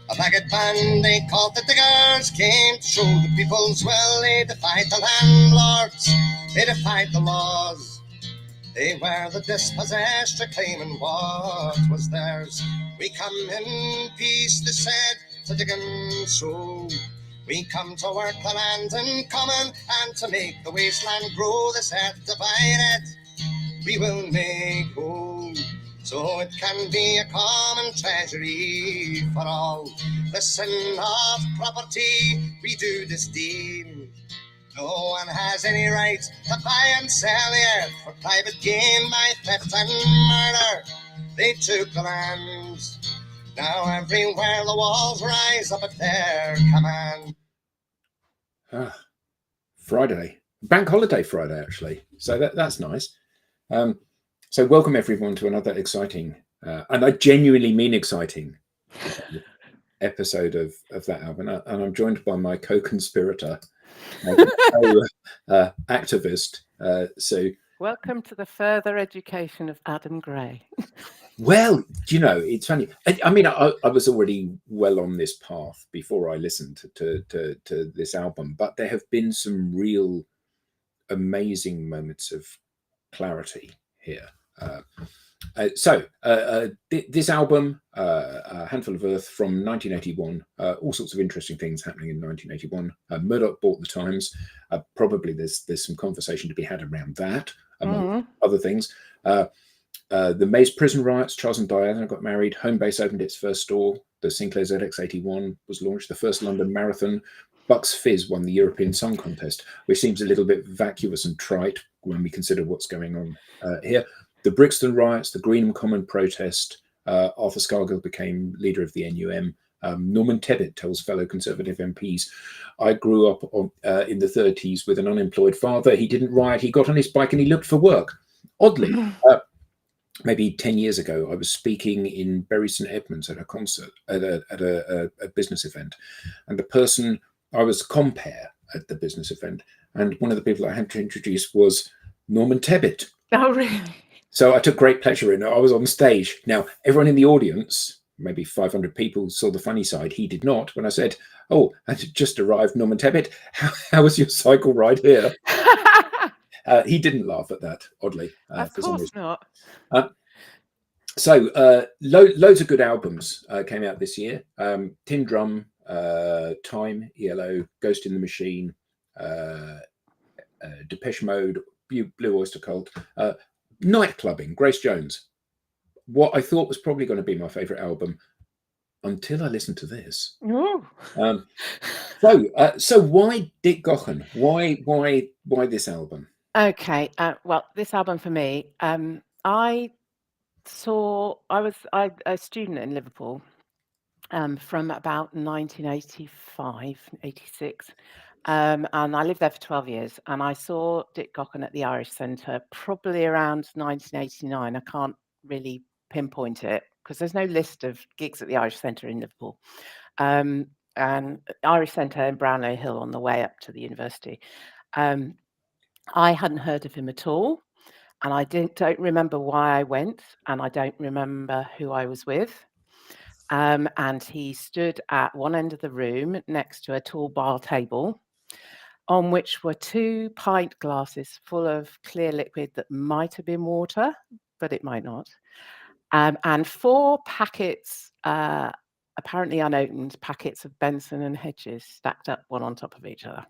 A ragged band they called the Diggers came to show the people's will. They defied the landlords, they defied the laws. They were the dispossessed, reclaiming what was theirs. We come in peace, they said, to dig and sow. We come to work the land in common and to make the wasteland grow. They said, divide it, we will make whole, so it can be a common treasury for all. The sin of property, we do this deal. No one has any right to buy and sell the earth for private gain by theft and murder. They took the lands. Now everywhere the walls rise up at their command. Friday, bank holiday Friday, actually. So that's nice. So welcome everyone to another exciting, and I genuinely mean exciting, episode of that album. And I'm joined by my co-conspirator, my activist. So welcome to the further education of Adam Gray. Well, it's funny. I mean, I was already well on this path before I listened to this album, but there have been some real amazing moments of clarity here. This album, A Handful of Earth from 1981, all sorts of interesting things happening in 1981. Murdoch bought the Times. Probably there's some conversation to be had around that, among other things. The Maze prison riots, Charles and Diana got married, Homebase opened its first store, the Sinclair ZX81 was launched, the first London Marathon, Bucks Fizz won the European Song Contest, which seems a little bit vacuous and trite when we consider what's going on here. The Brixton riots, the Greenham Common protest, Arthur Scargill became leader of the NUM. Norman Tebbit tells fellow Conservative MPs, I grew up in the 30s with an unemployed father. He didn't riot, he got on his bike and he looked for work. Oddly, maybe 10 years ago, I was speaking in Bury St Edmunds at a concert, at a business event. And the person, I was compere at the business event. And one of the people I had to introduce was Norman Tebbit. Oh, really? So I took great pleasure in it. I was on stage. Now, everyone in the audience, maybe 500 people, saw the funny side. He did not. When I said, oh, I just arrived, Norman Tebbit, how was your cycle ride here? He didn't laugh at that, oddly. Of course not. Loads of good albums came out this year. Tin Drum, Time, ELO, Ghost in the Machine, Depeche Mode, Blue Oyster Cult, Night Clubbing, Grace Jones. What I thought was probably going to be my favourite album until I listened to this. So why Dick Gaughan? Why this album? Okay, well, this album for me, I was a student in Liverpool from about 1985, 86. And I lived there for 12 years. And I saw Dick Gaughan at the Irish Centre probably around 1989. I can't really pinpoint it because there's no list of gigs at the Irish Centre in Liverpool. And Irish Centre in Brownlow Hill on the way up to the university. I hadn't heard of him at all. And I don't remember why I went, and I don't remember who I was with. And he stood at one end of the room next to a tall bar table on which were 2 pint glasses full of clear liquid that might have been water, but it might not. And 4 packets, apparently unopened packets of Benson and Hedges stacked up one on top of each other.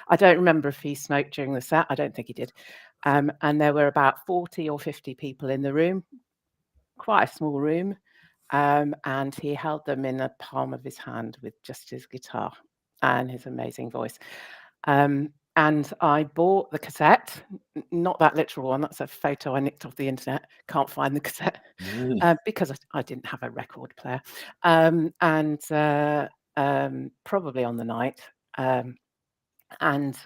I don't remember if he smoked during the set. I don't think he did. And there were about 40 or 50 people in the room, quite a small room. And he held them in the palm of his hand with just his guitar and his amazing voice. And I bought the cassette, not that literal one. That's a photo I nicked off the internet. Can't find the cassette because I didn't have a record player. Probably on the night. And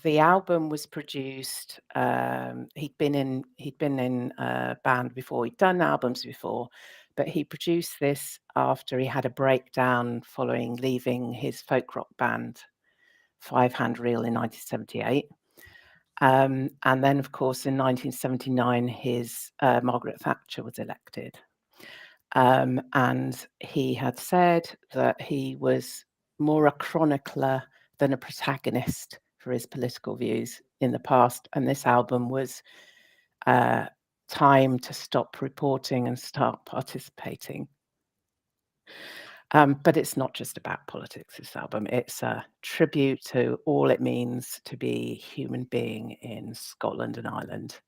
the album was produced. He'd been in a band before. He'd done albums before, but he produced this after he had a breakdown following leaving his folk rock band, Five Hand Reel, in 1978. And then, of course, in 1979, his Margaret Thatcher was elected. And he had said that he was more a chronicler than a protagonist for his political views in the past. And this album was time to stop reporting and start participating. But it's not just about politics, this album. It's a tribute to all it means to be a human being in Scotland and Ireland.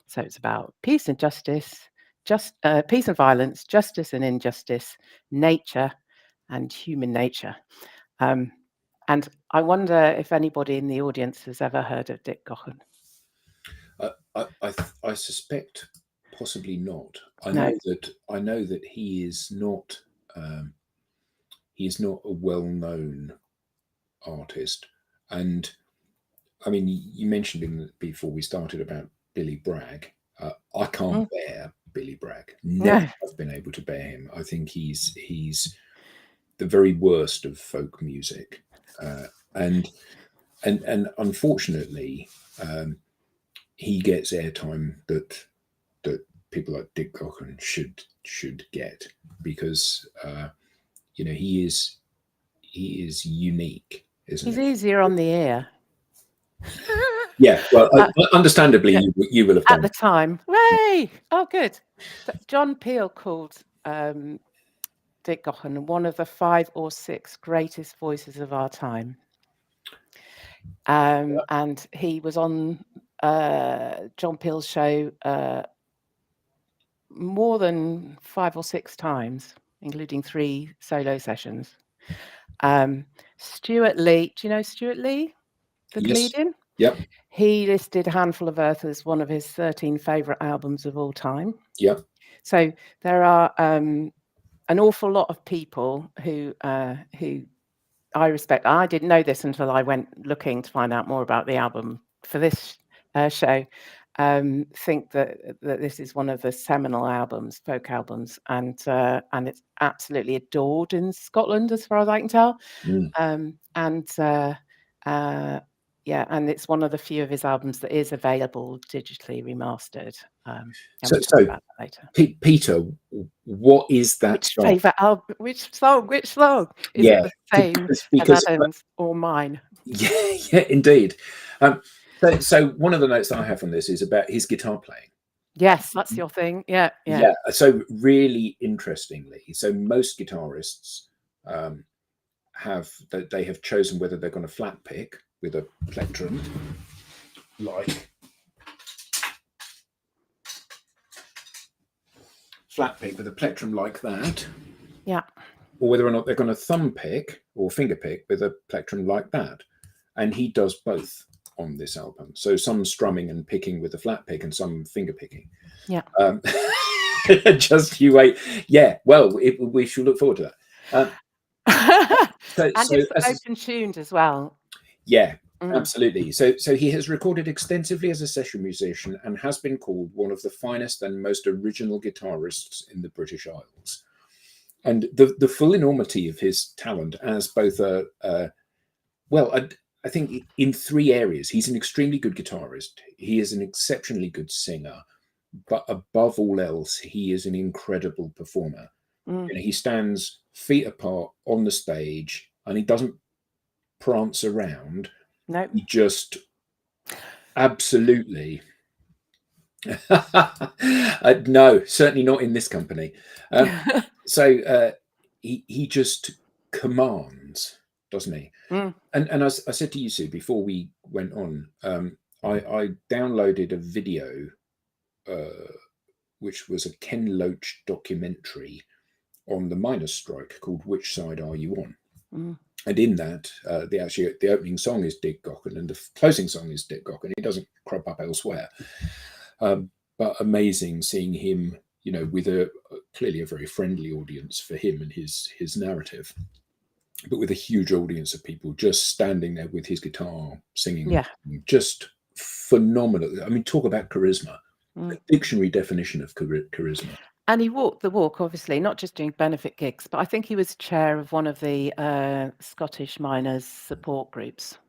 So it's about peace and justice, peace and violence, justice and injustice, nature and human nature. And I wonder if anybody in the audience has ever heard of Dick Gaughan. I suspect possibly not. I No. know that he is not a well-known artist. And I mean, you mentioned before we started about Billy Bragg. I can't bear Billy Bragg. Never have been able to bear him. I think he's the very worst of folk music, and unfortunately, he gets airtime that people like Dick Gaughan should get, because he is unique, isn't He's he? easier on the ear. Yeah, well, understandably, you will have done at the time. Way! Oh, good. So John Peel called Dick Gaughan one of the 5 or 6 greatest voices of our time. And he was on John Peel's show more than 5 or 6 times, including 3 solo sessions. Stuart Lee, do you know Stuart Lee, the comedian? Yep. He listed A Handful of Earth as one of his 13 favourite albums of all time. Yep. So there are an awful lot of people who I respect. I didn't know this until I went looking to find out more about the album for this show. Think that this is one of the seminal albums, folk albums, and it's absolutely adored in Scotland, as far as I can tell. And it's one of the few of his albums that is available digitally remastered. And we'll talk about that later. Peter, what is that Which favourite album? Which song? Is it the same as Adam's or mine? Yeah, indeed. So one of the notes that I have from this is about his guitar playing. Yes, that's your thing. Yeah. So really interestingly, so most guitarists have chosen whether they're going to flat pick with a plectrum, like flat pick with a plectrum like that, or whether or not they're going to thumb pick or finger pick with a plectrum like that. And he does both on this album. So some strumming and picking with a flat pick and some finger picking. Yeah. Just you wait. Yeah. Well, we should look forward to that. It's open-tuned as well. Yeah, absolutely. So he has recorded extensively as a session musician and has been called one of the finest and most original guitarists in the British Isles. And the full enormity of his talent as both I think in 3 areas. He's an extremely good guitarist. He is an exceptionally good singer. But above all else, he is an incredible performer. He stands feet apart on the stage and he doesn't prance around. No. He just absolutely no, certainly not in this company. So he just commands, doesn't he? And as I said to you, Sue, before we went on, I downloaded a video which was a Ken Loach documentary on the miners' strike called "Which Side Are You On?" And in that, the opening song is Dick Gaughan and the closing song is Dick Gaughan. He doesn't crop up elsewhere. But amazing seeing him, with clearly a very friendly audience for him and his narrative, but with a huge audience of people just standing there with his guitar singing. Yeah. Just phenomenal. I mean, talk about charisma. A dictionary definition of charisma. And he walked the walk, obviously, not just doing benefit gigs, but I think he was chair of one of the Scottish miners' support groups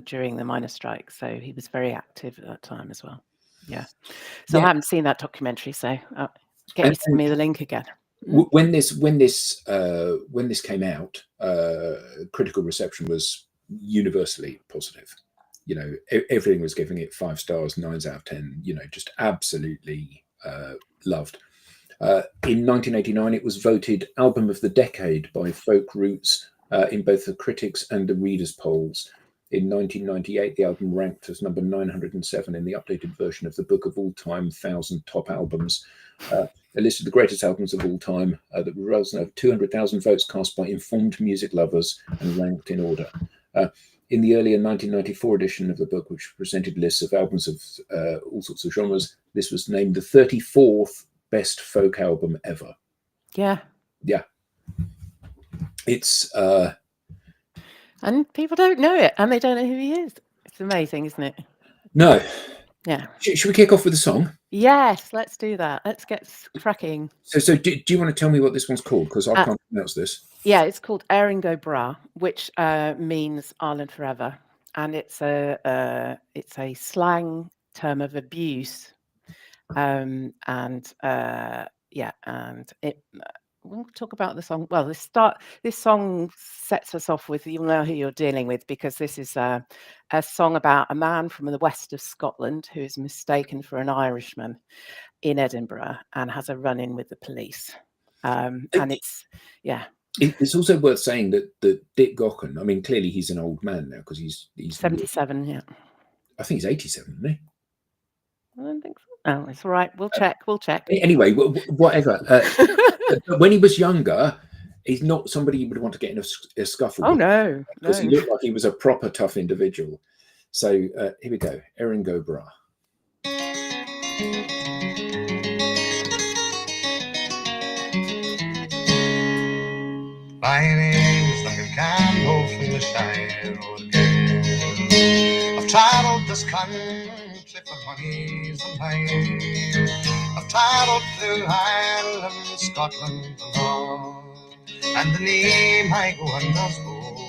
during the miners' strike. So he was very active at that time as well. Yeah. So I haven't seen that documentary, so get you to send me the link again. When this came out, critical reception was universally positive. You know, everything was giving it 5 stars, 9s out of 10. You know, just absolutely loved. In 1989, it was voted Album of the Decade by Folk Roots in both the critics and the readers' polls. In 1998, the album ranked as number 907 in the updated version of the Book of All Time 1,000 Top Albums, a list of the greatest albums of all time that resulted in over 200,000 votes cast by informed music lovers and ranked in order. In the earlier 1994 edition of the book, which presented lists of albums of all sorts of genres, this was named the 34th best folk album ever. Yeah. It's and people don't know it, and they don't know who he is. It's amazing, isn't it? No. Yeah. Should we kick off with a song? Yes, let's do that. Let's get cracking. So do you want to tell me what this one's called? Because I can't pronounce this. Yeah, it's called Eringo Bra, which means Ireland forever, and it's a slang term of abuse, and it. We'll talk about the song. Well, this song sets us off with, you'll know who you're dealing with, because this is a song about a man from the west of Scotland who is mistaken for an Irishman in Edinburgh and has a run-in with the police. And it's also worth saying that Dick Gaughan, I mean, clearly he's an old man now because he's 77. Yeah, I think he's 87, isn't he? I don't think so. Oh, it's all right. We'll check. Anyway, whatever. When he was younger, he's not somebody you would want to get in a scuffle with. No. Because he looked like he was a proper tough individual. So here we go. Eringo Bra. My name's Duncan Campbell from the Shire Road Girl. I've travelled this country for monies and mine. I've travelled through Ireland, Scotland and all, and the name I go under's Gaughan.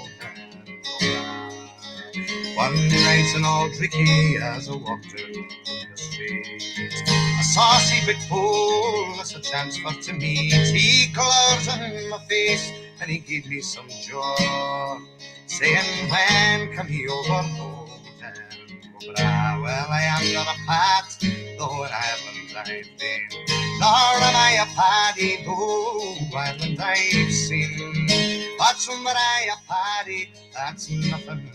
One night an old Ricky as I walked through the street, a saucy big fool, that's a chance for to meet. He colours in my face and he gave me some jaw, saying, when come he over well, I am not a pat, though in Ireland I've been, nor am I a paddy, though Ireland I've seen. But when I a paddy, that's nothing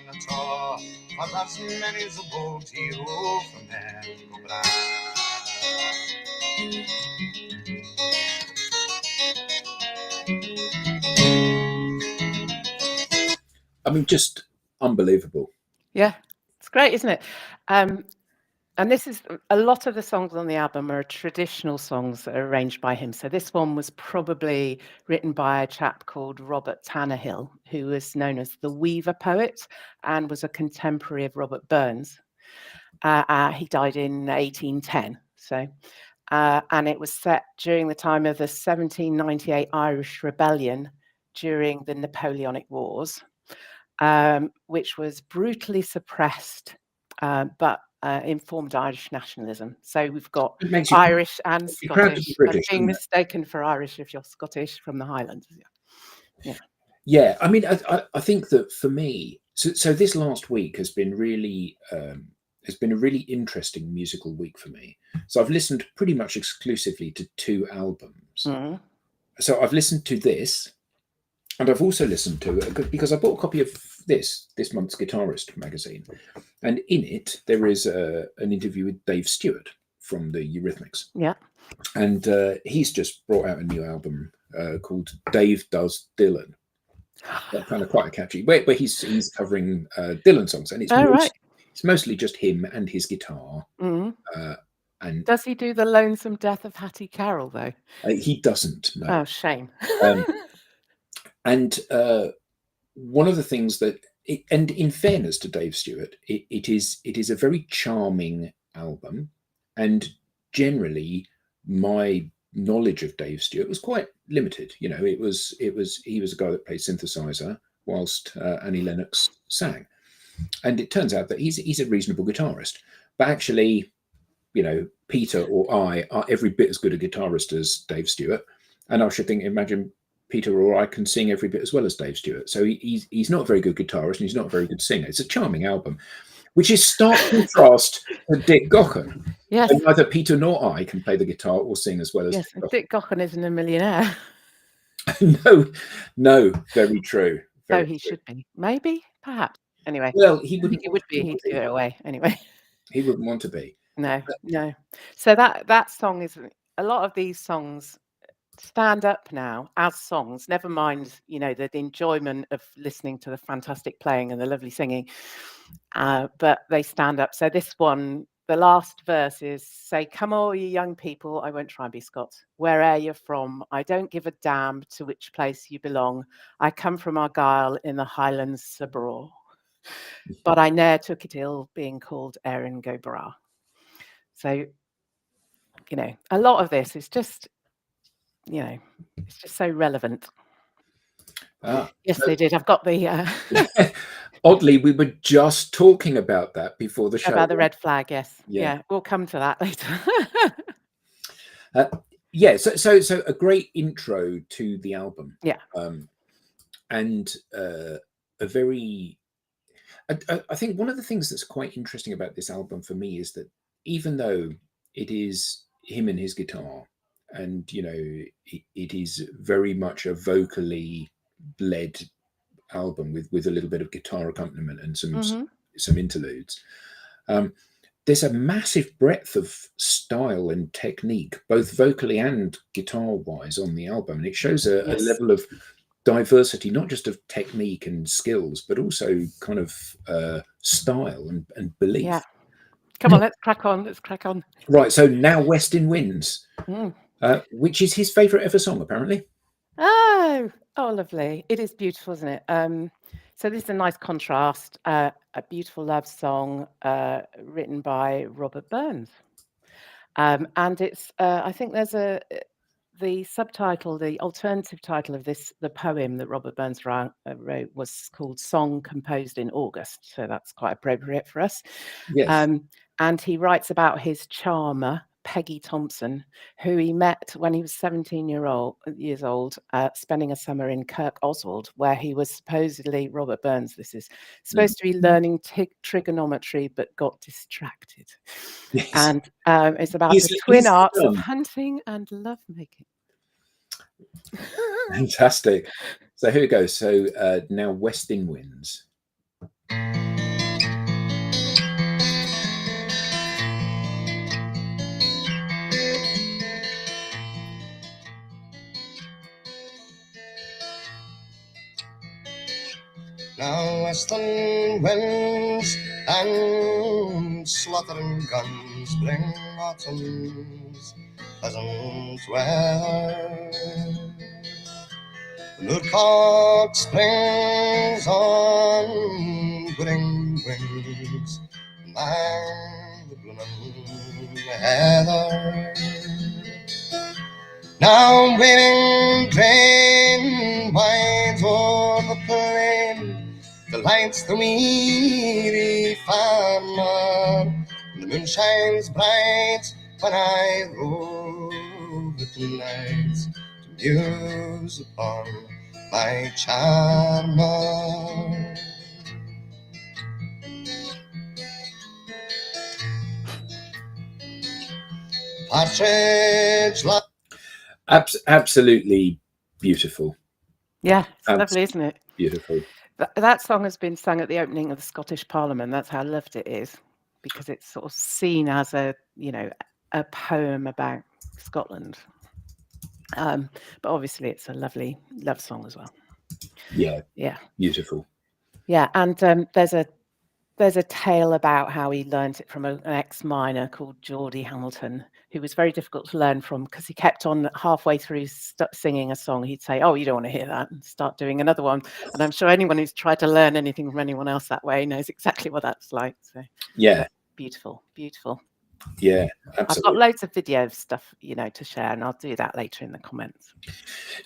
at all, for there's many's a boat hero from there go bra. I mean, just unbelievable. Yeah, it's great, isn't it? And this is, a lot of the songs on the album are traditional songs that are arranged by him. So this one was probably written by a chap called Robert Tannahill, who was known as the Weaver poet and was a contemporary of Robert Burns. He died in 1810. So, and it was set during the time of the 1798 Irish Rebellion during the Napoleonic Wars, which was brutally suppressed, but informed Irish nationalism. So we've got Irish and Scottish, and being mistaken for Irish if you're Scottish from the Highlands. Yeah. I mean, I think that for me, so this last week has been really a really interesting musical week for me. So I've listened pretty much exclusively to 2 albums. Mm-hmm. So I've listened to this, and I've also listened to it because I bought a copy of this month's Guitarist magazine, and in it there is an interview with Dave Stewart from the Eurythmics. Yeah, and he's just brought out a new album called Dave Does Dylan. That's kind of quite catchy. Where he's covering Dylan songs, and it's mostly just him and his guitar. Mm-hmm. And does he do the Lonesome Death of Hattie Carroll though? He doesn't. No. Oh, shame. And one of the things that, and in fairness to Dave Stewart, it is a very charming album, and generally my knowledge of Dave Stewart was quite limited. You know, he was a guy that played synthesizer whilst Annie Lennox sang, and it turns out that he's a reasonable guitarist. But actually, you know, Peter or I are every bit as good a guitarist as Dave Stewart. And I should think, imagine Peter or I can sing every bit as well as Dave Stewart. So he's not a very good guitarist and he's not a very good singer. It's a charming album, which is stark contrast to Dick Gaughan. Yes. And neither Peter nor I can play the guitar or sing as well as Yes, Dick and Gaughan. Dick Gaughan isn't a millionaire. No, very true. So he should be. Maybe, perhaps. Anyway, Well, he I wouldn't. think it would be. He'd give it away anyway. He wouldn't want to be. No. So that song is a lot of these songs stand up now as songs. Never mind, the enjoyment of listening to the fantastic playing and the lovely singing, but they stand up. So this one, the last verse is, "Say, come all you young people, I won't try and be Scots. Where'er you're from, I don't give a damn to which place you belong. I come from Argyll in the Highlands of Braw. But I ne'er took it ill being called Erin go Bra." So, a lot of this is just, it's just so relevant. Yes, they did. I've got the Oddly, we were just talking about that before the show. about the red flag. Yes, Yeah. we'll come to that later. So a great intro to the album. Yeah. And a very, I think one of the things that's quite interesting about this album for me is that even though it is him and his guitar, and it is very much a vocally led album with a little bit of guitar accompaniment and some interludes. There's a massive breadth of style and technique, both vocally and guitar-wise, on the album, and it shows a level of diversity, not just of technique and skills, but also kind of style and belief. Yeah. Come on, let's crack on. Right, so Now Westin Winds, which is his favourite ever song, apparently. Oh, lovely. It is beautiful, isn't it? So this is a nice contrast, a beautiful love song written by Robert Burns. And it's, I think there's the subtitle, the alternative title of the poem that Robert Burns wrote was called Song Composed in August. So that's quite appropriate for us. Yes. And he writes about his charmer, Peggy Thompson, who he met when he was 17 years old, spending a summer in Kirk Oswald, where he was supposedly, Robert Burns, this is supposed to be learning trigonometry, but got distracted. Yes. And it's about the twin arts of hunting and lovemaking. Fantastic. So here we go. So Now Westin Winds. Now western winds and slaughtering guns bring autumn's pleasant weather. The woodcock springs on whirring wings among the blooming heather. Now waving train winds o'er the plain, delights the weary farmer. The moon shines bright when I rove at night to muse upon my charmer. Partridge absolutely beautiful. Yeah, it's lovely, isn't it? Beautiful. That song has been sung at the opening of the Scottish Parliament. That's how loved it is, because it's sort of seen as a poem about Scotland. But obviously it's a lovely love song as well. Yeah. Yeah. Beautiful. Yeah, and there's a tale about how he learned it from an ex-miner called Geordie Hamilton, who was very difficult to learn from because he kept on halfway through singing a song. He'd say, "Oh, you don't want to hear that," and start doing another one. And I'm sure anyone who's tried to learn anything from anyone else that way knows exactly what that's like. So yeah, beautiful, beautiful. Yeah, absolutely. I've got loads of video stuff, to share, and I'll do that later in the comments.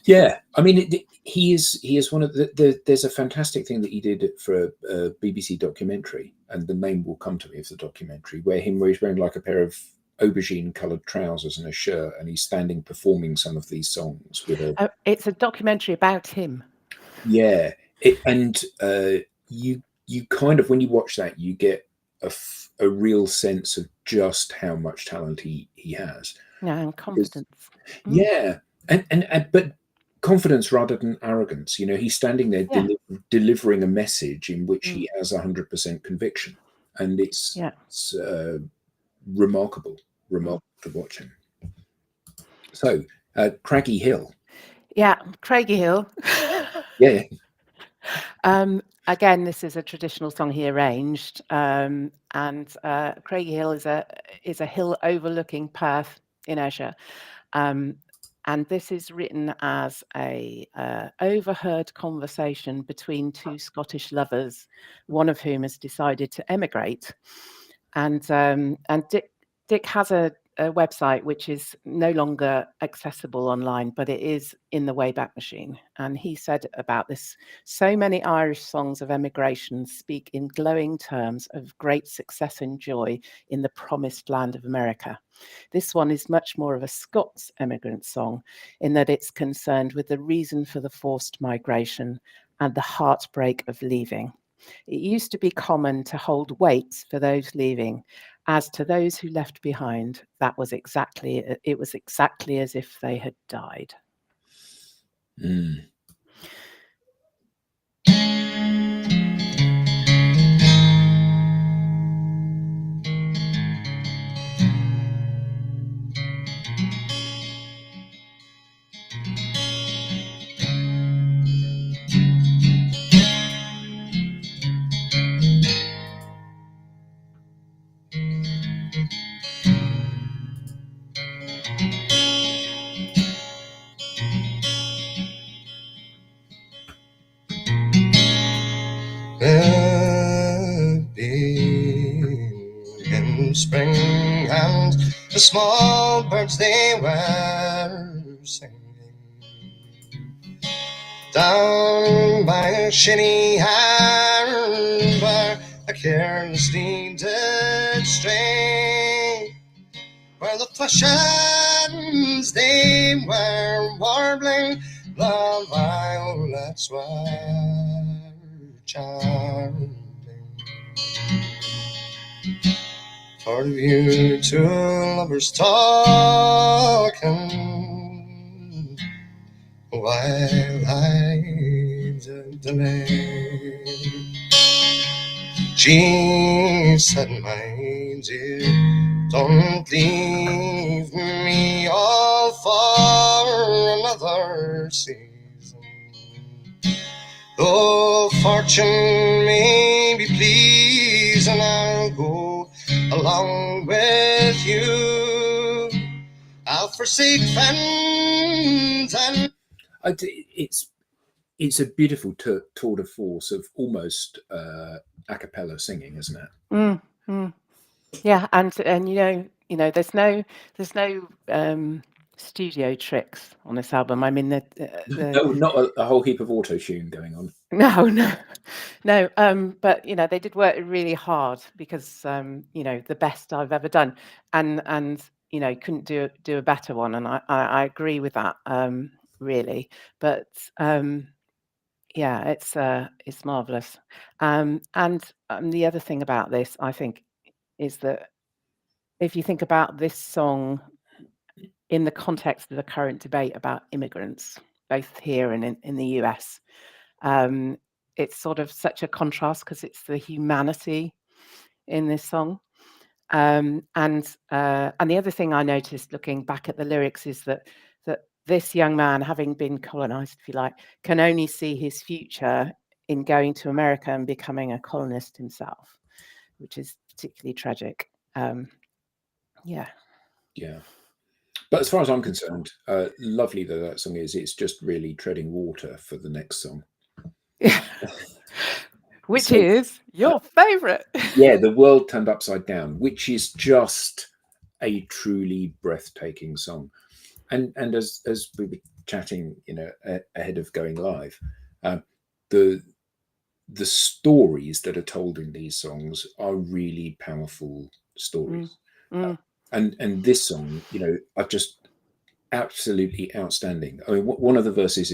Yeah, I mean, he is one of there's a fantastic thing that he did for a BBC documentary, and the name will come to me of the documentary, where he's wearing like a pair of aubergine coloured trousers and a shirt, and he's standing performing some of these songs with a It's a documentary about him. yeah. You kind of, when you watch that, you get a real sense of just how much talent he has. Yeah, and Because, confidence. yeah, and but confidence rather than arrogance. You know, he's standing there Yeah. delivering a message in which Mm. he has 100% conviction, and it's Yeah. remarkable to watch him. So, Craggy Hill. Yeah, Craigie Hill. Yeah. Again, this is a traditional song he arranged, and Craigie Hill is a hill overlooking Perth in Ayrshire, and this is written as a overheard conversation between two Scottish lovers, one of whom has decided to emigrate, and Dick has a website which is no longer accessible online, but it is in the Wayback Machine. And he said about this, so many Irish songs of emigration speak in glowing terms of great success and joy in the promised land of America. This one is much more of a Scots emigrant song in that it's concerned with the reason for the forced migration and the heartbreak of leaving. It used to be common to hold waits for those leaving. As to those who left behind, it was exactly as if they had died. Mm. In spring, and the small birds they were singing down by Shinny Harbor, a carelessly did stray, where the thrushes they were warbling, the violets were charming. For you two lovers talking while I delay. She said, my dear, don't leave me all for another season. Though fortune may be pleased, and I'll go along with you. I'll forsake friends and It's a beautiful tour de force of almost a cappella singing, isn't it? Mm, mm. Yeah, and there's no studio tricks on this album. I mean, No, not a whole heap of auto tune going on. no. But they did work really hard because the best I've ever done, and couldn't do a better one, and I agree with that really. But yeah, it's marvelous. And the other thing about this, I think, is that if you think about this song in the context of the current debate about immigrants, both here and in the US, it's sort of such a contrast because it's the humanity in this song. And the other thing I noticed looking back at the lyrics is that this young man, having been colonized, if you like, can only see his future in going to America and becoming a colonist himself, which is particularly tragic. Yeah. But as far as I'm concerned, lovely though that song is, it's just really treading water for the next song. Which So, is your favourite. yeah, The World Turned Upside Down, which is just a truly breathtaking song. And as we were chatting, ahead of going live, the stories that are told in these songs are really powerful stories. Mm. And this song, are just absolutely outstanding. I mean, one of the verses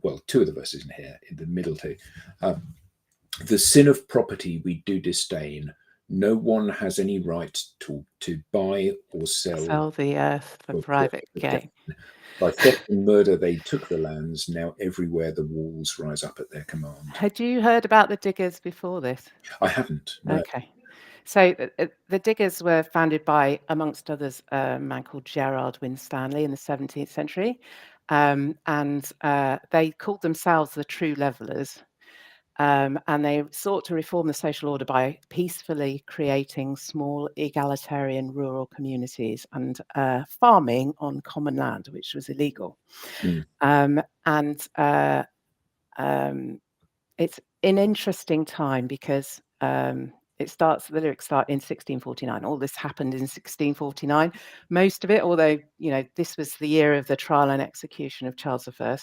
well, two of the verses in here, in the middle two, the sin of property we do disdain. No one has any right to buy or sell the earth for or private gain. By theft and murder they took the lands. Now everywhere the walls rise up at their command. Had you heard about the Diggers before this? I haven't. No. Okay. So the Diggers were founded by, amongst others, a man called Gerard Winstanley in the 17th century. And they called themselves the True Levellers. And they sought to reform the social order by peacefully creating small egalitarian rural communities and farming on common land, which was illegal. It's an interesting time because the lyrics start in 1649. All this happened in 1649. Most of it, although, this was the year of the trial and execution of Charles I.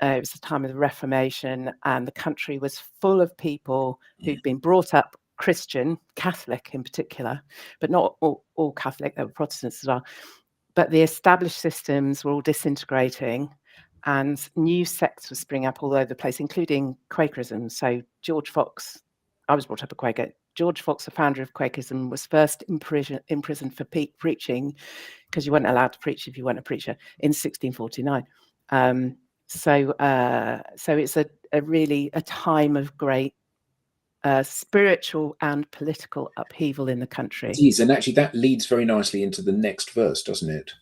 It was the time of the Reformation, and the country was full of people who'd been brought up Christian, Catholic in particular, but not all Catholic, there were Protestants as well. But the established systems were all disintegrating, and new sects were springing up all over the place, including Quakerism. So George Fox, I was brought up a Quaker. George Fox, the founder of Quakerism, was first imprisoned for preaching, because you weren't allowed to preach if you weren't a preacher, in 1649. So it's really a time of great spiritual and political upheaval in the country. It is, and actually that leads very nicely into the next verse, doesn't it?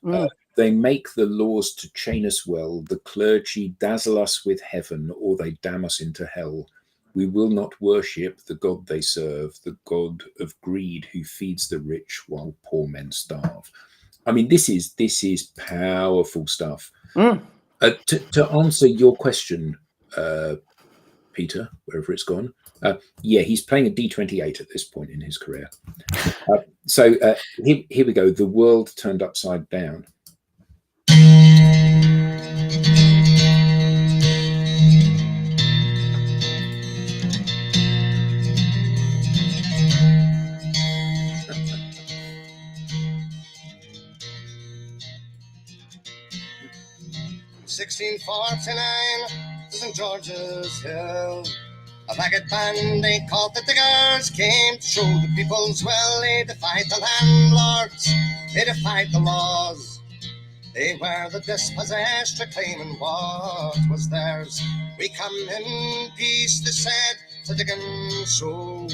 They make the laws to chain us well. The clergy dazzle us with heaven, or they damn us into hell. We will not worship the God they serve, the God of greed who feeds the rich while poor men starve. I mean, this is powerful stuff. To answer your question, Peter, wherever it's gone, he's playing a D28 at this point in his career. So here we go. The world turned upside down. $1649, St. George's Hill. A ragged band they called the Diggers came to show the people's well. They defied the landlords, they defied the laws. They were the dispossessed, reclaiming what was theirs. We come in peace, they said, to dig and sow.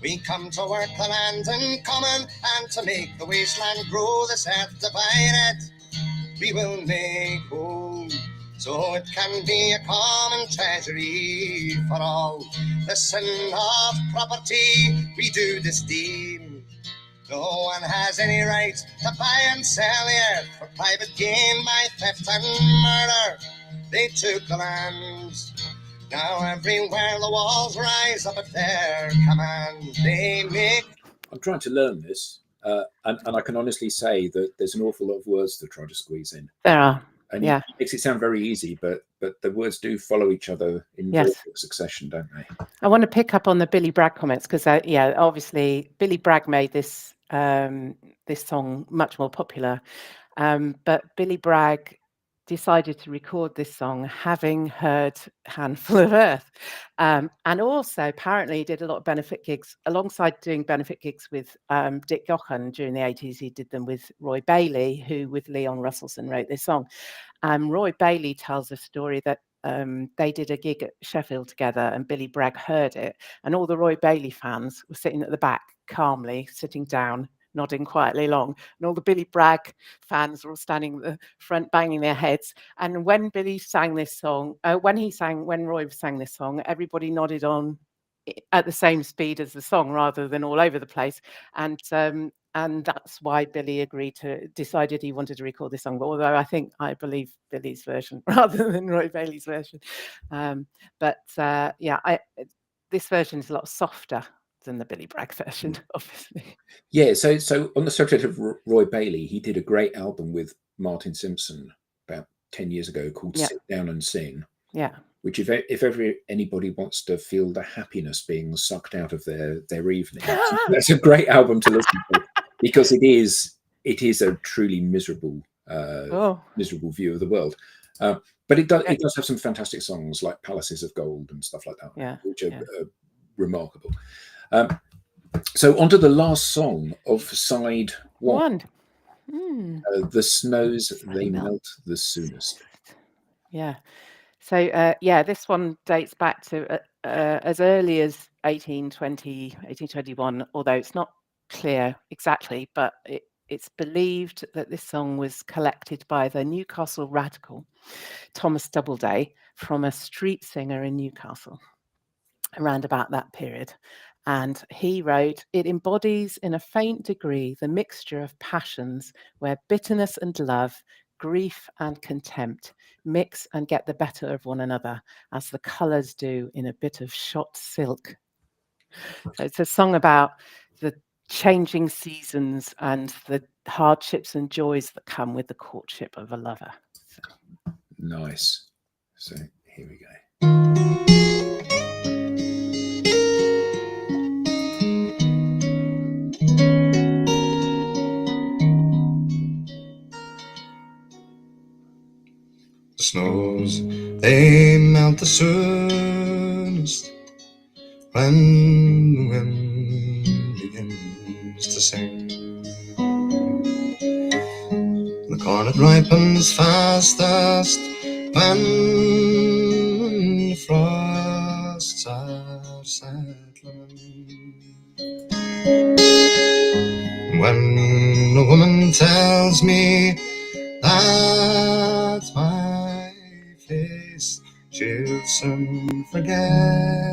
We come to work the land in common and to make the wasteland grow. They said, divided we will make whole, so it can be a common treasury for all. The sin of property we do disdain. No one has any right to buy and sell yet for private gain. By theft and murder they took the lands. Now everywhere the walls rise up at their command. They make... I'm trying to learn this, and I can honestly say that there's an awful lot of words to try to squeeze in. There are. And it makes it sound very easy, but the words do follow each other in very quick succession, don't they? I want to pick up on the Billy Bragg comments because, obviously Billy Bragg made this this song much more popular, but Billy Bragg decided to record this song having heard Handful of Earth, and also apparently did a lot of benefit gigs alongside doing benefit gigs with Dick Gaighan during the 80s. He did them with Roy Bailey, who with Leon Russellson wrote this song. Roy Bailey tells a story that they did a gig at Sheffield together and Billy Bragg heard it, and all the Roy Bailey fans were sitting at the back calmly sitting down, nodding quietly along, and all the Billy Bragg fans were all standing at the front banging their heads. And when Billy sang this song, when Roy sang this song, everybody nodded on at the same speed as the song rather than all over the place. And that's why Billy decided he wanted to record this song. But although I believe Billy's version rather than Roy Bailey's version. This version is a lot softer than the Billy Bragg version, obviously. Yeah, so on the subject of Roy Bailey, he did a great album with Martin Simpson about 10 years ago called Sit Down and Sing. Yeah. Which if ever anybody wants to feel the happiness being sucked out of their evening, that's a great album to listen to because it is it is a truly miserable Oh, miserable view of the world. But it does have some fantastic songs like Palaces of Gold and stuff like that, yeah, which are yeah. remarkable. So on to the last song of side one. Mm. The snows, they Melt. melt the soonest. Yeah. So, yeah, this one dates back to as early as 1820, 1821, although it's not clear exactly, but it's believed that this song was collected by the Newcastle radical Thomas Doubleday from a street singer in Newcastle around about that period. And he wrote, "It embodies in a faint degree the mixture of passions where bitterness and love, grief and contempt mix and get the better of one another, as the colours do in a bit of shot silk." So it's a song about the changing seasons and the hardships and joys that come with the courtship of a lover. So. Nice. So here we go. The snows, they melt the soonest when the wind begins to sing. The corn it ripens fastest when the frosts are settling. When a woman tells me that my face she'll soon forget,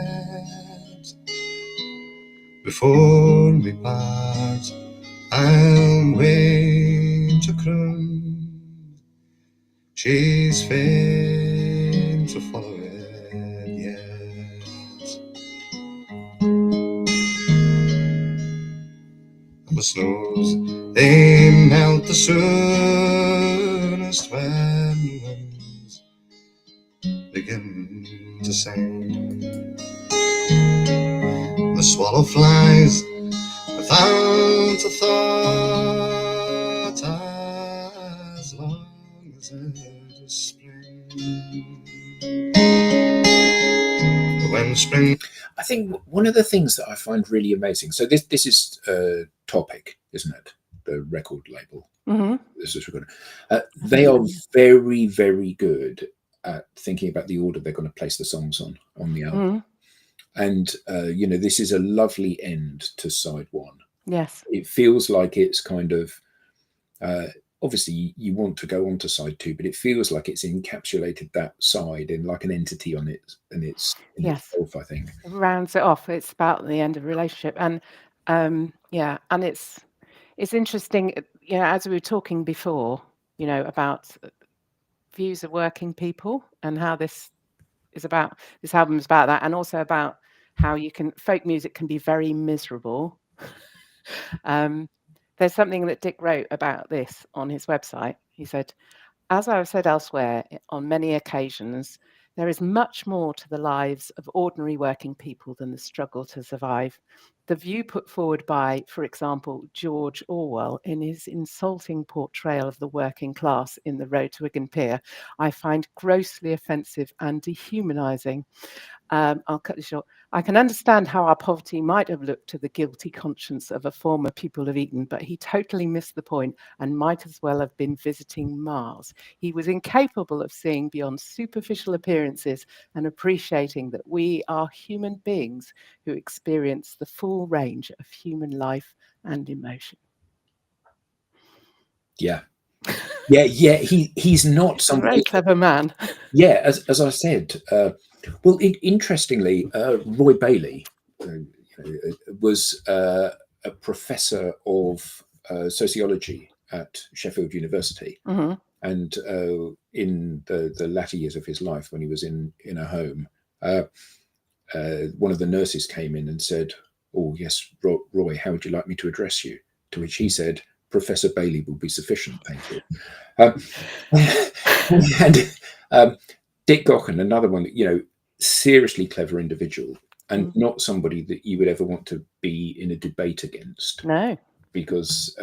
before we part I'll wait to croon. She's fain to follow it yet. And the snows, they melt the soonest when the winds begin to sing. The swallow flies without a thought, as long as it is spring. When spring, I think one of the things that I find really amazing. So this is Topic, isn't it? The record label. Mm-hmm. This is recorded. They are very, very good at thinking about the order they're going to place the songs on the album. Mm-hmm. And this is a lovely end to side one. Yes. It feels like it's kind of obviously you want to go on to side two, but it feels like it's encapsulated that side in like an entity on it and Yes. itself, I think. It rounds it off. It's about the end of a relationship. And yeah, and it's interesting, as we were talking before, about views of working people and how this album is about that, and also about how folk music can be very miserable. There's something that Dick wrote about this on his website. He said, "As I have said elsewhere on many occasions, there is much more to the lives of ordinary working people than the struggle to survive. The view put forward by, for example, George Orwell in his insulting portrayal of the working class in The Road to Wigan Pier, I find grossly offensive and dehumanizing. I'll cut this short. I can understand how our poverty might have looked to the guilty conscience of a former pupil of Eton, but he totally missed the point and might as well have been visiting Mars. He was incapable of seeing beyond superficial appearances and appreciating that we are human beings who experience the full range of human life and emotion." Yeah. He's not He's a somebody. very clever man. Yeah, as I said, well, interestingly, Roy Bailey was a professor of sociology at Sheffield University, Mm-hmm. and in the latter years of his life, when he was in a home, one of the nurses came in and said, "Oh yes, Roy, how would you like me to address you?" To which he said, "Professor Bailey will be sufficient, thank you." And Dick Gaughan, another one, seriously clever individual, and not somebody that you would ever want to be in a debate against. No. because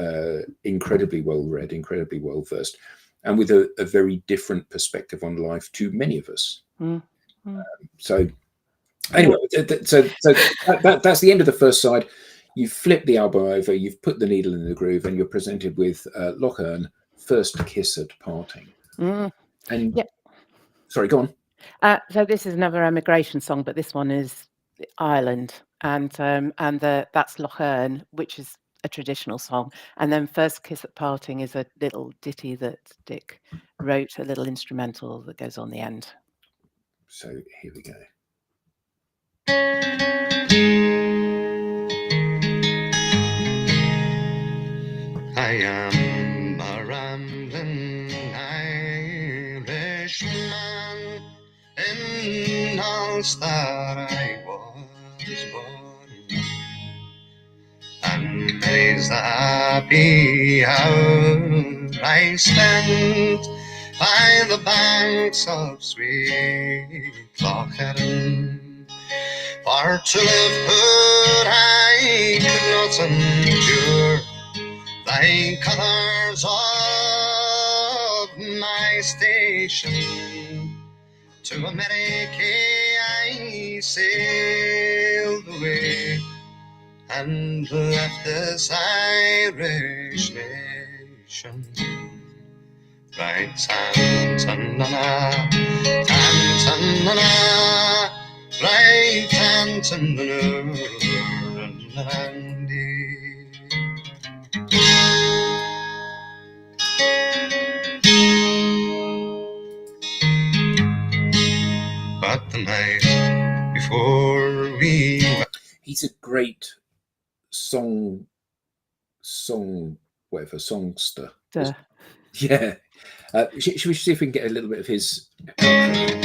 incredibly well read, incredibly well versed, and with a very different perspective on life to many of us. So anyway, so that's the end of the first side. You've flipped the album over, you've put the needle in the groove, and you're presented with Gaughan, First Kiss at Parting. And Yeah. sorry, go on. So this is another emigration song, but this one is Ireland, and that's Gaughan, which is a traditional song. And then First Kiss at Parting is a little ditty that Dick wrote, a little instrumental that goes on the end. So here we go. I am a rambling Irishman in Ulster I was born, and many's the happy hour I spent by the banks of sweet Gaughan. For to live good I could not endure thy colours of my station. To America I sailed away and left this Irish nation. Right, tan-tan-na-na, tan-tan-na-na, right, tan-tan-na-na-na-na-na-na-na. But the night before we went. He's a great songster. Yeah. Should we see if we can get a little bit of his outro?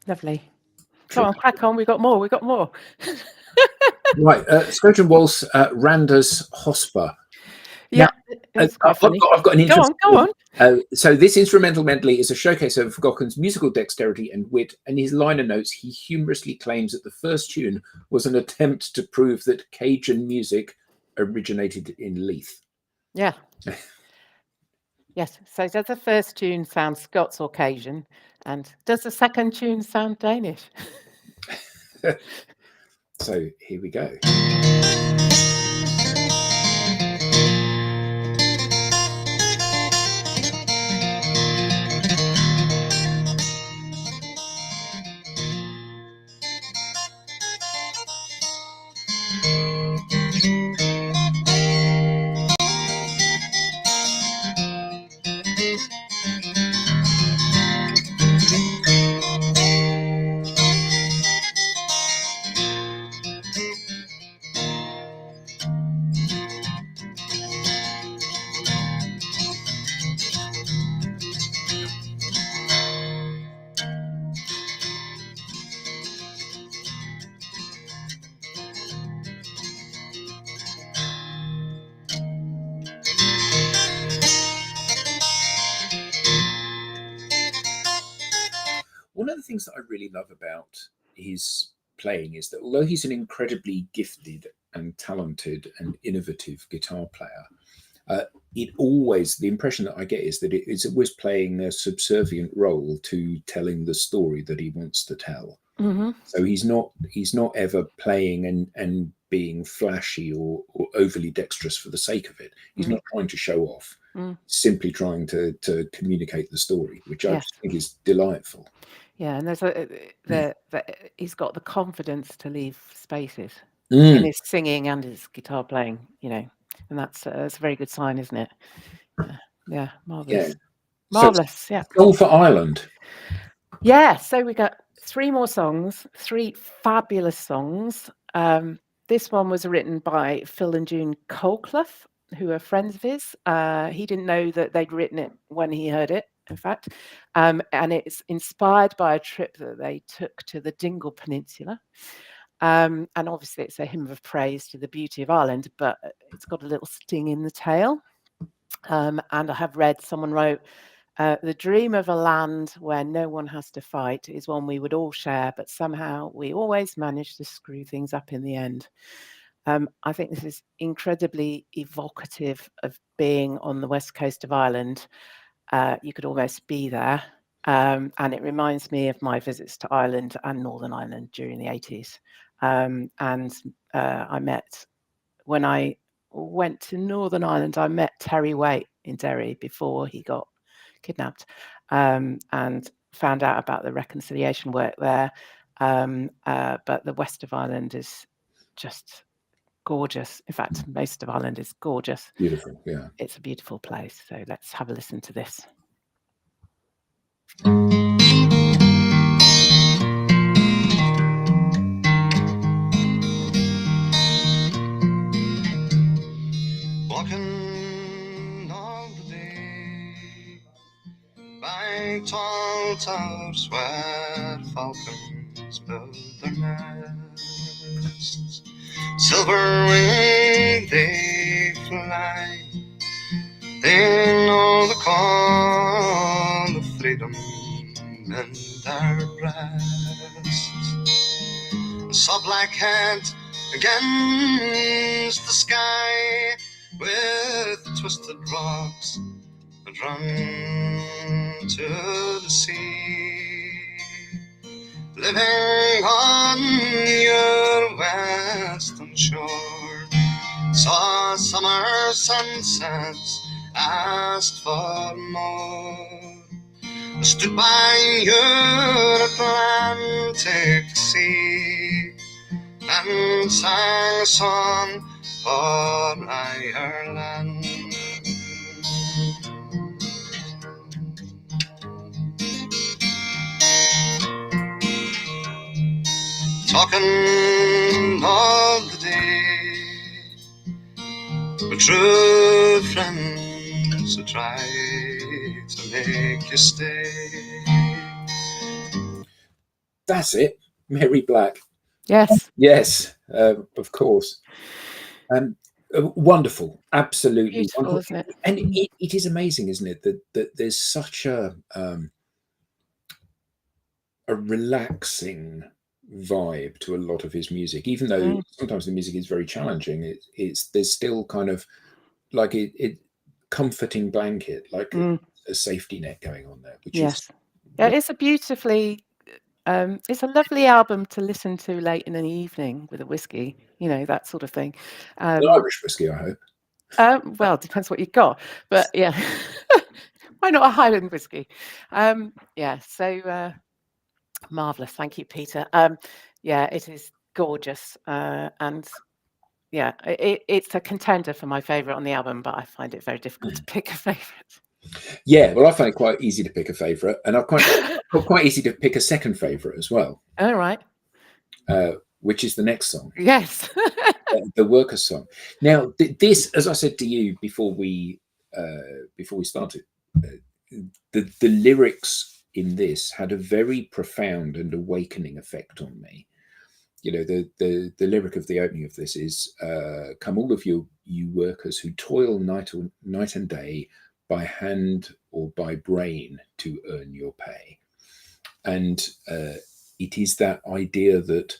Lovely. Come on, crack on. We got more. Right, Scotian Waltz, Randa's Hosper. Yeah, now, it's quite funny. I've got an interesting. Go on. So this instrumental medley is a showcase of Gaughan's musical dexterity and wit. And his liner notes, he humorously claims that the first tune was an attempt to prove that Cajun music originated in Leith. Yeah. Yes. So does the first tune sound Scots or Cajun? And does the second tune sound Danish? So here we go. One of the things that I really love about his playing is that although he's an incredibly gifted and talented and innovative guitar player, the impression that I get is that it's always playing a subservient role to telling the story that he wants to tell. Mm-hmm. So he's not ever playing and being flashy or overly dexterous for the sake of it. He's not trying to show off, simply trying to communicate the story, which I just think is delightful. Yeah, and he's got the confidence to leave spaces in his singing and his guitar playing, and that's a very good sign, isn't it? Yeah, marvelous. Yeah. Marvelous. So, yeah. All for Ireland. Yeah. So we got 3 more songs, 3 fabulous songs. This one was written by Phil and June Colclough, who are friends of his. He didn't know that they'd written it when he heard it, in fact. And it's inspired by a trip that they took to the Dingle Peninsula. And obviously it's a hymn of praise to the beauty of Ireland, but it's got a little sting in the tail. And I have read, someone wrote, the dream of a land where no one has to fight is one we would all share, but somehow we always manage to screw things up in the end. I think this is incredibly evocative of being on the west coast of Ireland. You could almost be there. And it reminds me of my visits to Ireland and Northern Ireland during the 80s. I met, when I went to Northern Ireland, I met Terry Waite in Derry before he got kidnapped, and found out about the reconciliation work there. But the west of Ireland is just gorgeous. In fact, most of Ireland is gorgeous. Beautiful, yeah. It's a beautiful place. So let's have a listen to this. Walking all the day by tall towers where falcons build their nests. Silver winged they fly, they know the call of freedom in their breasts. Saw black head against the sky with twisted rocks that run to the sea. Living on your western shore, saw summer sunsets, asked for more. Stood by your Atlantic sea and sang a song for Ireland. Talking all the day with true friends who try to make you stay. That's it, Mary Black. Yes. Yes, of course. Wonderful, absolutely Beautiful, wonderful. isn't it? And it is amazing, isn't it, that there's such a relaxing vibe to a lot of his music, even though sometimes the music is very challenging. There's still kind of like it comforting blanket, like a safety net going on there, which is it's a beautifully it's a lovely album to listen to late in an evening with a whiskey, that sort of thing. Irish whiskey, I hope. Well, depends what you've got, but yeah. Why not a Highland whiskey? So marvelous. Thank you, Peter. It is gorgeous, and it's a contender for my favorite on the album, but I find it very difficult to pick a favorite. Yeah, well, I find it quite easy to pick a favorite, and I'm quite easy to pick a second favorite as well. All right. Which is the next song. Yes. The Workers' Song. Now, this, as I said to you before we started, the lyrics in this had a very profound and awakening effect on me. The lyric of the opening of this is, "Come all of you workers who toil night and day, by hand or by brain to earn your pay." And it is that idea that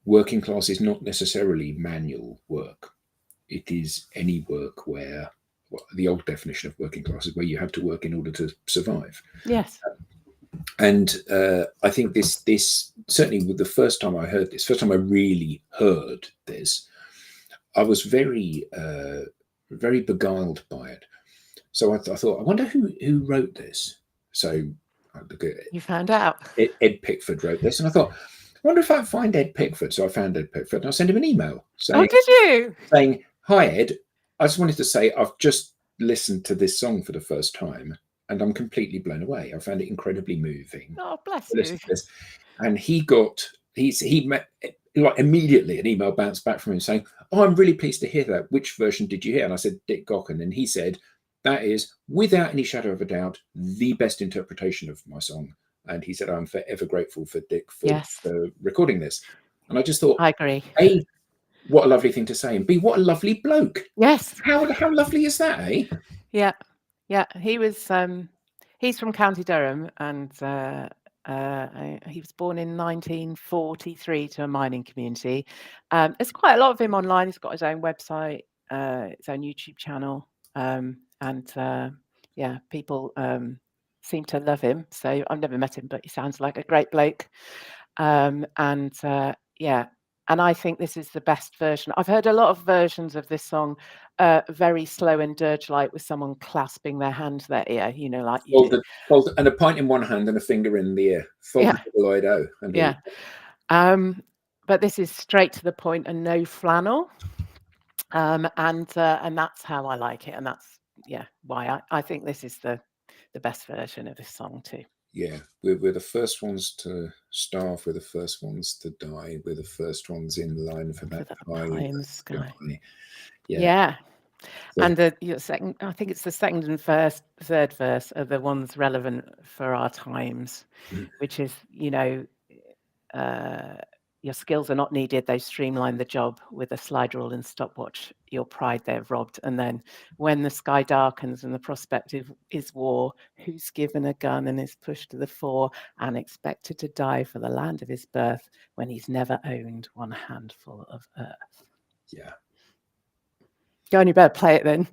working class is not necessarily manual work. It is any work where, the old definition of working class is where you have to work in order to survive. Yes. And I think this certainly, with the first time I really heard this, I was very, very beguiled by it. So I thought, I wonder who wrote this. So I look at it. You found out. Ed Pickford wrote this, and I thought, I wonder if I can find Ed Pickford. So I found Ed Pickford, and I sent him an email saying, "Oh, did you?" Saying, "Hi Ed, I just wanted to say I've just listened to this song for the first time, and I'm completely blown away. I found it incredibly moving." Oh, bless you. And like immediately an email bounced back from him saying, "Oh, I'm really pleased to hear that. Which version did you hear?" And I said, "Dick Gaughan." And he said, "That is, without any shadow of a doubt, the best interpretation of my song." And he said, "I'm forever grateful for Dick for recording this." And I just thought, I agree. A, what a lovely thing to say, and B, what a lovely bloke. Yes. How lovely is that, eh? Yeah. Yeah. He was he's from County Durham, and he was born in 1943 to a mining community. There's quite a lot of him online. He's got his own website, his own YouTube channel, and yeah, people seem to love him. So I've never met him, but he sounds like a great bloke. And yeah, and I think this is the best version. I've heard a lot of versions of this song, very slow and dirge-like, with someone clasping their hand to their ear, you know, like you do. Folded, and a pint in one hand and a finger in the ear. Folded double-eyed O. Yeah. But this is straight to the point and no flannel. And that's how I like it, and that's why I think this is the best version of this song too. Yeah, we're the first ones to starve. We're the first ones to die. We're the first ones in line for that pie in the sky. Yeah. So, and the second, I think it's the second and third verse are the ones relevant for our times, which is, you know, your skills are not needed. They streamline the job with a slide rule and stopwatch. Your pride they've robbed. And then when the sky darkens and the prospect is war, who's given a gun and is pushed to the fore and expected to die for the land of his birth when he's never owned one handful of earth? Yeah. Go on, you better play it then.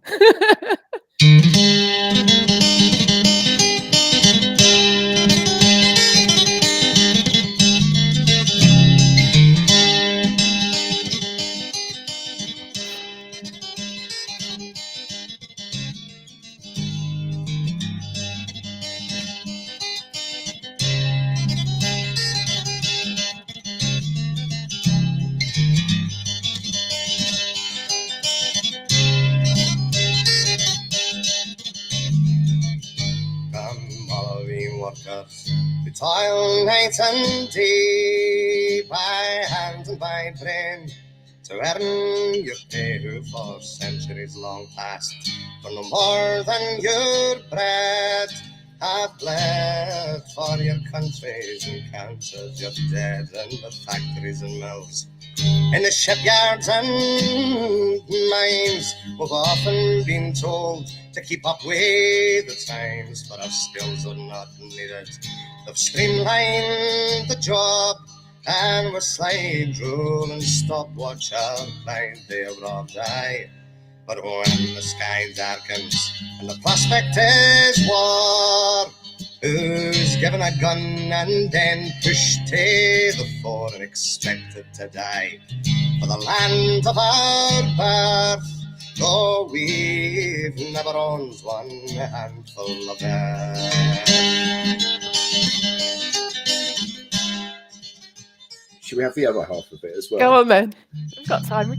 We toil night and day by hand and by brain to earn your pay, who for centuries long past for no more than your bread have bled for your countries and counted your dead in the factories and mills, in the shipyards and mines. We've often been told to keep up with the times, but our skills are not needed. They've streamlined the job, and with slide rule and stopwatch our blind they have robbed. But when the sky darkens and the prospect is war, who's given a gun and then pushed to the fore and expected to die for the land of our birth, though we've never owned one handful of earth? Should we have the other half of it as well? Go on then. We've got time. We're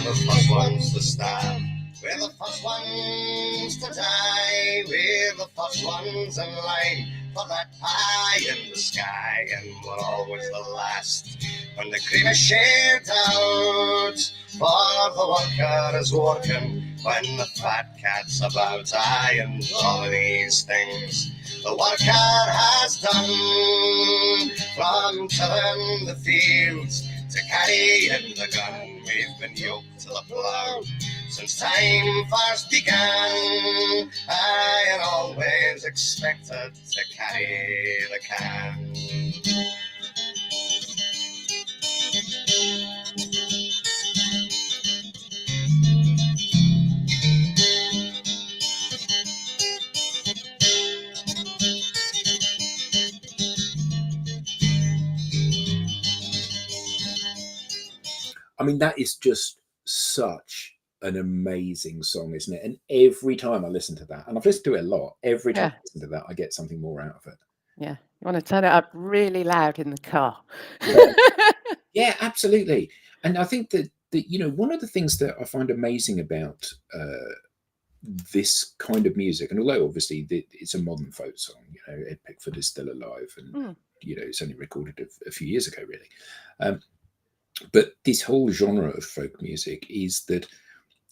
the first ones to starve. We're the first ones to die. We're the first ones in line for that pie in the sky, and we're always the last when the cream is shared out. For the worker is working when the fat cat's about. And all of these things the worker has done, from tilling the fields to carrying the gun. We've been yoked to the plough since time first began, and always expected to carry the can. I mean, that is just such an amazing song, isn't it? And every time I listen to that, and I've listened to it a lot, every time I listen to that, I get something more out of it. Yeah. You want to turn it up really loud in the car. Yeah, absolutely. And I think that you know, one of the things that I find amazing about this kind of music, and although obviously it's a modern folk song, Ed Pickford is still alive, and it's only recorded a few years ago, really. But this whole genre of folk music is that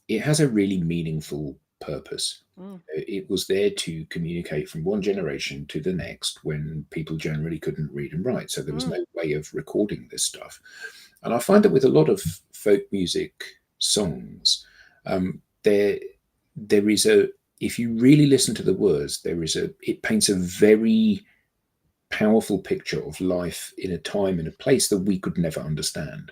it has a really meaningful purpose. It was there to communicate from one generation to the next when people generally couldn't read and write. So there was no way of recording this stuff. And I find that with a lot of folk music songs, there is if you really listen to the words, it paints a very powerful picture of life in a time and a place that we could never understand.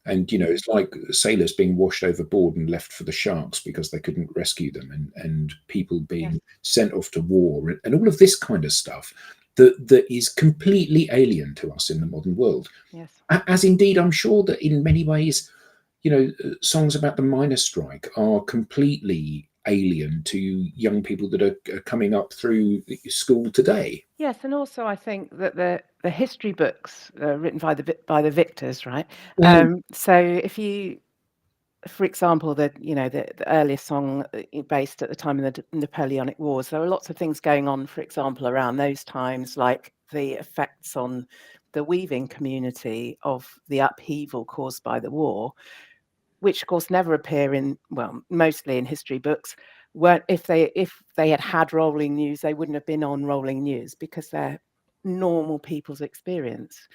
And it's like sailors being washed overboard and left for the sharks because they couldn't rescue them, and people being sent off to war, and all of this kind of stuff that is completely alien to us in the modern world. Yes. As indeed, I'm sure that in many ways, songs about the miners' strike are completely alien to young people that are coming up through school today. Yes, and also I think that the history books written by the victors, right? So if you, for example, the earliest song based at the time of the Napoleonic Wars, there were lots of things going on, for example, around those times, like the effects on the weaving community of the upheaval caused by the war, which of course never appear mostly in history books. If they had rolling news, they wouldn't have been on rolling news because they're normal people's experience,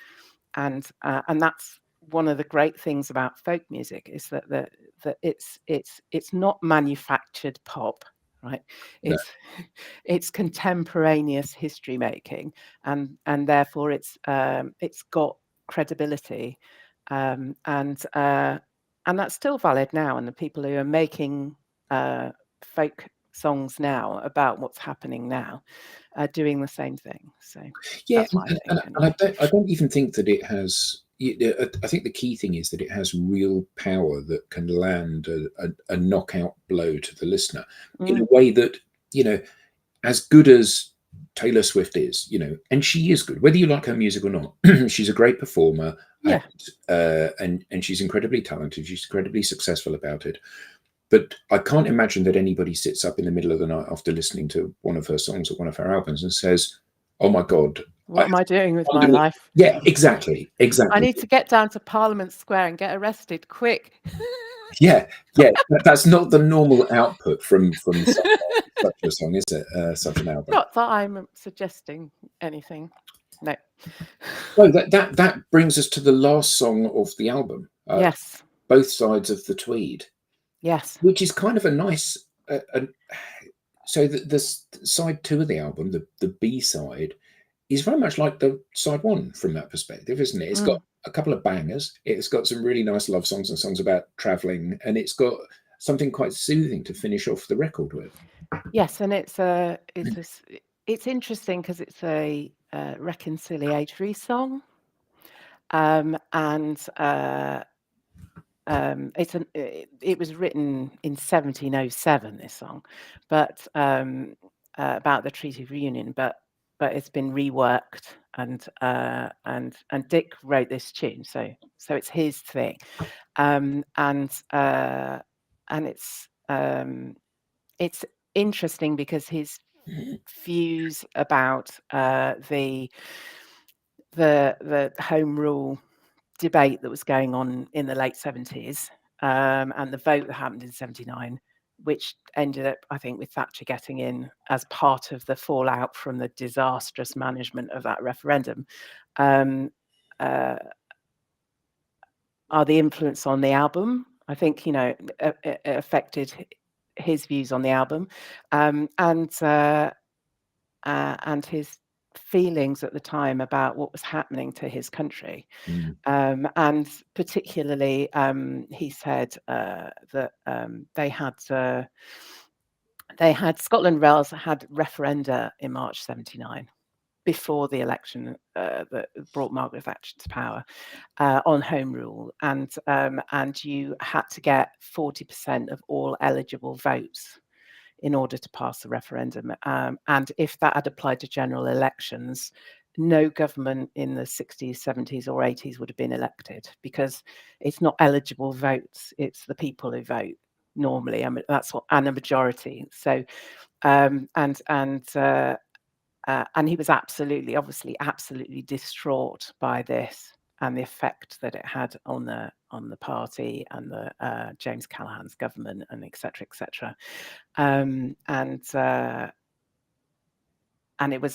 and that's one of the great things about folk music, is that it's not manufactured pop, right? It's contemporaneous history making, and therefore it's got credibility, and that's still valid now. And the people who are making folk songs now about what's happening now are doing the same thing. So that's what I think. And I don't even think that it has. I think the key thing is that it has real power that can land a knockout blow to the listener in a way that, as good as Taylor Swift is, and she is good, whether you like her music or not, she's a great performer. Yeah. And she's incredibly talented. She's incredibly successful about it. But I can't imagine that anybody sits up in the middle of the night after listening to one of her songs or one of her albums and says, "Oh my God, what am I doing with my life?" Yeah, exactly. I need to get down to Parliament Square and get arrested quick. Yeah. That's not the normal output from such a song, is it? Such an album. Not that I'm suggesting anything. No. So that brings us to the last song of the album. Yes. Both Sides of the Tweed. Yes. Which is kind of a nice. So the side 2 of the album, the B side, is very much like the side 1 from that perspective, isn't it? It's got a couple of bangers. It's got some really nice love songs and songs about traveling, and it's got something quite soothing to finish off the record with. Yes, and it's interesting because it's a reconciliatory song, and it was written in 1707. This song, but about the Treaty of Reunion, but it's been reworked, and Dick wrote this tune, so it's his thing, and it's interesting because his views about the Home Rule debate that was going on in the late 70s, and the vote that happened in 79, which ended up, I think, with Thatcher getting in as part of the fallout from the disastrous management of that referendum, are the influence on the album. I think, it affected his views on the album, and his feelings at the time about what was happening to his country. And particularly, he said that Scotland Rails had referenda in March 79 before the election that brought Margaret Thatcher to power on Home Rule, and you had to get 40% of all eligible votes in order to pass the referendum. And if that had applied to general elections, no government in the 60s, 70s or 80s would have been elected, because it's not eligible votes, it's the people who vote. normally. I mean, that's what, and a majority. So, and he was obviously absolutely distraught by this and the effect that it had on the party and the James Callaghan's government, and et cetera, et cetera. And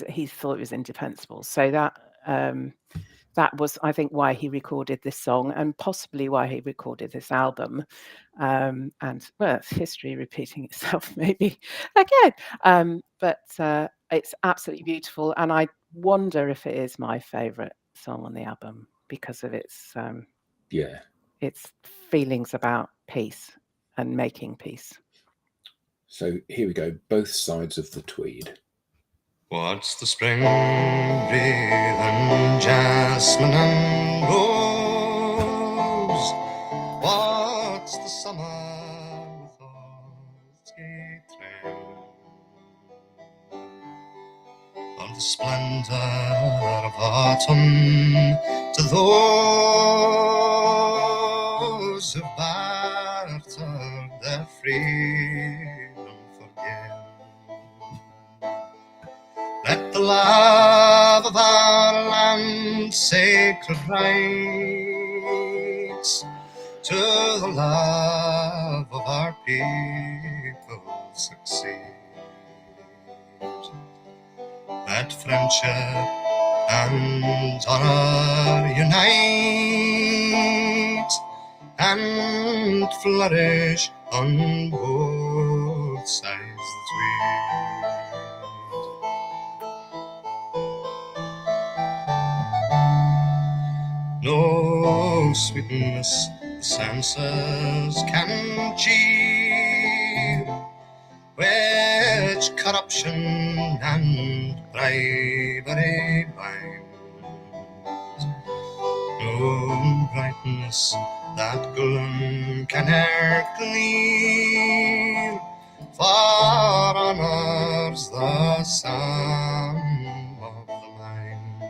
he thought it was indefensible. So that was, I think, why he recorded this song, and possibly why he recorded this album. And well, it's history repeating itself maybe again. But it's absolutely beautiful, and I wonder if it is my favourite song on the album because of its feelings about peace and making peace. So here we go, Both Sides of the Tweed. What's the spring breathing jasmine and rose? What's the summer with all its gay train? Of the splendor of autumn to those who bartered their freedom for gain. Let the love of our land, sacred rights, to the love of our people succeed. Let friendship and honor unite and flourish on both sides the tweed. No sweetness the senses can achieve, which corruption and bribery binds. No brightness that gloom can e'er gleam, for honors the sun of the mind.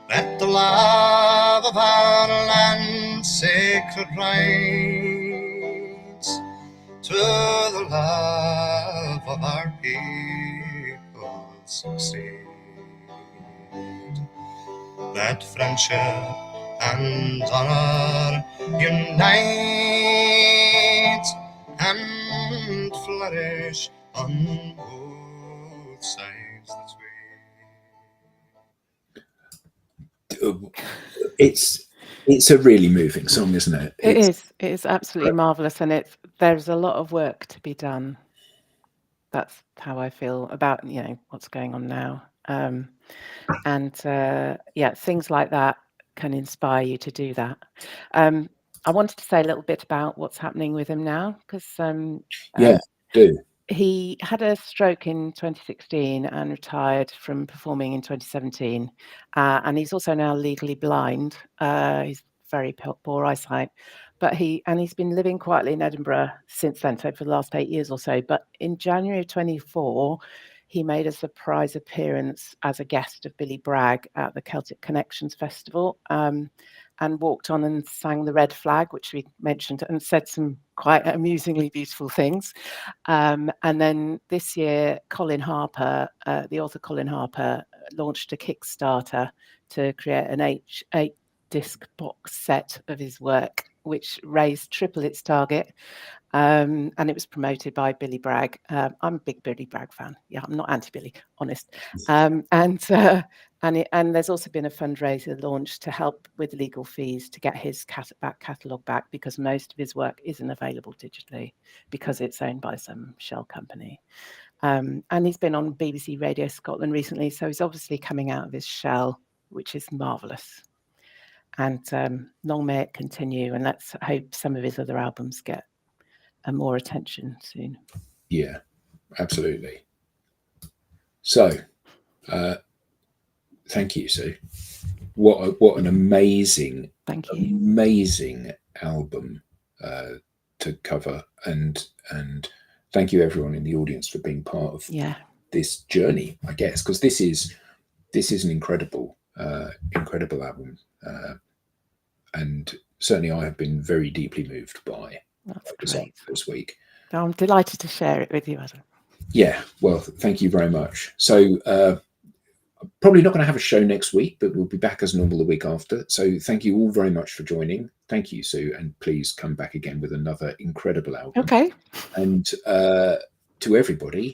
Let the love of our land, sacred rights, to the love of our people succeed. Let friendship and honor unite and flourish on both sides the tweed. It's a really moving song, isn't it? It is absolutely marvelous, and there's a lot of work to be done. That's how I feel about what's going on now, and things like that can inspire you to do that. I wanted to say a little bit about what's happening with him now, because do. He had a stroke in 2016 and retired from performing in 2017, and he's also now legally blind. He's very poor eyesight, but he's been living quietly in Edinburgh since then, so for the last 8 years or so. But in January of 24, he made a surprise appearance as a guest of Billy Bragg at the Celtic Connections Festival, and walked on and sang the Red Flag, which we mentioned, and said some quite amusingly beautiful things. And then this year, Colin Harper, the author Colin Harper, launched a Kickstarter to create an 8-disc box set of his work, which raised triple its target. And it was promoted by Billy Bragg. I'm a big Billy Bragg fan. Yeah, I'm not anti-Billy, honest. And there's also been a fundraiser launched to help with legal fees to get his back catalogue back, because most of his work isn't available digitally because it's owned by some shell company. And he's been on BBC Radio Scotland recently, so he's obviously coming out of his shell, which is marvellous. And long may it continue, and let's hope some of his other albums get more attention soon. Yeah, absolutely. So, thank you, Sue. What an amazing album to cover, and thank you everyone in the audience for being part of this journey, I guess, because this is an incredible album, and certainly I have been very deeply moved by this week. I'm delighted to share it with you, Adam. Yeah, well, thank you very much. So probably not going to have a show next week, but we'll be back as normal the week after. So thank you all very much for joining. Thank you, Sue, and please come back again with another incredible album. Okay. And to everybody,